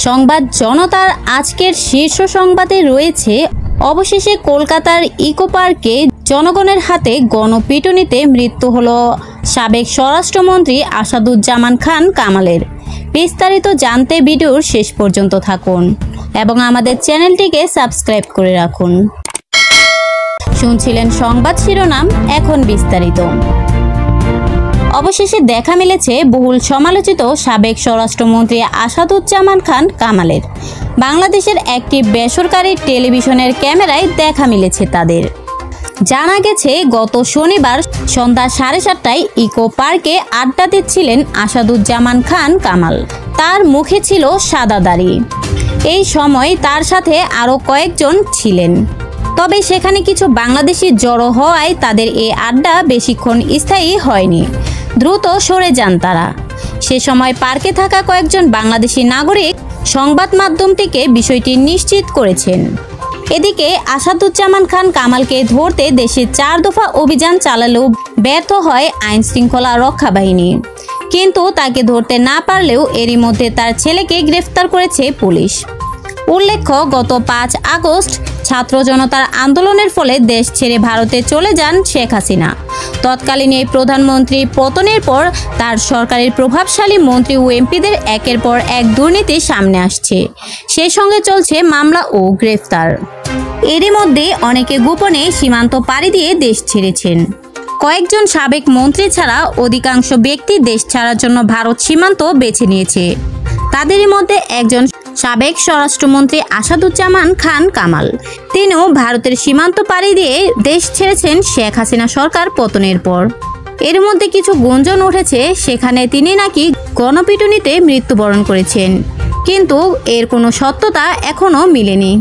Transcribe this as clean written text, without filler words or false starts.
সংবাদ জনতার আজকের শীর্ষ সংবাদে রয়েছে, অবশেষে কলকাতার ইকো পার্কে জনগণের হাতে গণপিটুনিতে মৃত্যু হলো সাবেক স্বরাষ্ট্রমন্ত্রী আসাদুজ্জামান খান কামালের। বিস্তারিত জানতে ভিডিওর শেষ পর্যন্ত থাকুন এবং আমাদের চ্যানেলটিকে সাবস্ক্রাইব করে রাখুন। শুনছিলেন সংবাদ শিরোনাম, এখন বিস্তারিত। অবশেষে দেখা মিলেছে বহুল সমালোচিত সাবেক স্বরাষ্ট্রমন্ত্রী আসাদুজ্জামান খান কামালের। বাংলাদেশের একটি বেসরকারি টেলিভিশনের ক্যামেরায় দেখা মিলেছে তাদের। জানা গেছে, গত শনিবার সন্ধ্যা 7:30টায় ইকো পার্কে আড্ডা দিচ্ছিলেন আসাদুজ্জামান খান কামাল। তার মুখে ছিল সাদা দাড়ি। এই সময় তার সাথে আরও কয়েকজন ছিলেন। তবে সেখানে কিছু বাংলাদেশি জড়ো হওয়ায় তাদের এই আড্ডা বেশিক্ষণ স্থায়ী হয়নি। দ্রুত সরে যান তারা। সে সময় পার্কে থাকা কয়েকজন বাংলাদেশি নাগরিক সংবাদ মাধ্যমটিকে বিষয়টি নিশ্চিত করেছেন। এদিকে আসাদুজ্জামান খান কামালকে ধরতে দেশে 4 দফা অভিযান চালালেও ব্যর্থ হয় আইন শৃঙ্খলা রক্ষা বাহিনী। কিন্তু তাকে ধরতে না পারলেও এরই মধ্যে তার ছেলেকে গ্রেফতার করেছে পুলিশ। উল্লেখ্য, গত 5 আগস্ট ছাত্র জনতার আন্দোলনের ফলে দেশ ছেড়ে ভারতে চলে যান শেখ হাসিনা। তৎকালীন এই প্রধানমন্ত্রী পতনের পর তার সরকারের প্রভাবশালী মন্ত্রী ও এমপিদের একের পর এক দুর্নীতি সামনে আসছে। সেই সঙ্গে চলছে মামলা ও গ্রেফতার। এরই মধ্যে অনেকে গোপনে সীমান্ত পাড়ি দিয়ে দেশ ছেড়েছেন। কয়েকজন সাবেক মন্ত্রী ছাড়া অধিকাংশ ব্যক্তি দেশ ছাড়ার জন্য ভারত সীমান্ত বেছে নিয়েছে। তাদেরই মধ্যে একজন সাবেক স্বরাষ্ট্রমন্ত্রী আসাদুজ্জামান খান কামাল। তিনিও ভারতের সীমান্ত পাড়ি দিয়ে দেশ ছেড়েছেন শেখ হাসিনা সরকার পতনের পর। এর মধ্যে কিছু গুঞ্জন উঠেছে সেখানে তিনি নাকি গণপিটুনিতে মৃত্যুবরণ করেছেন, কিন্তু এর কোনো সত্যতা এখনো মিলেনি।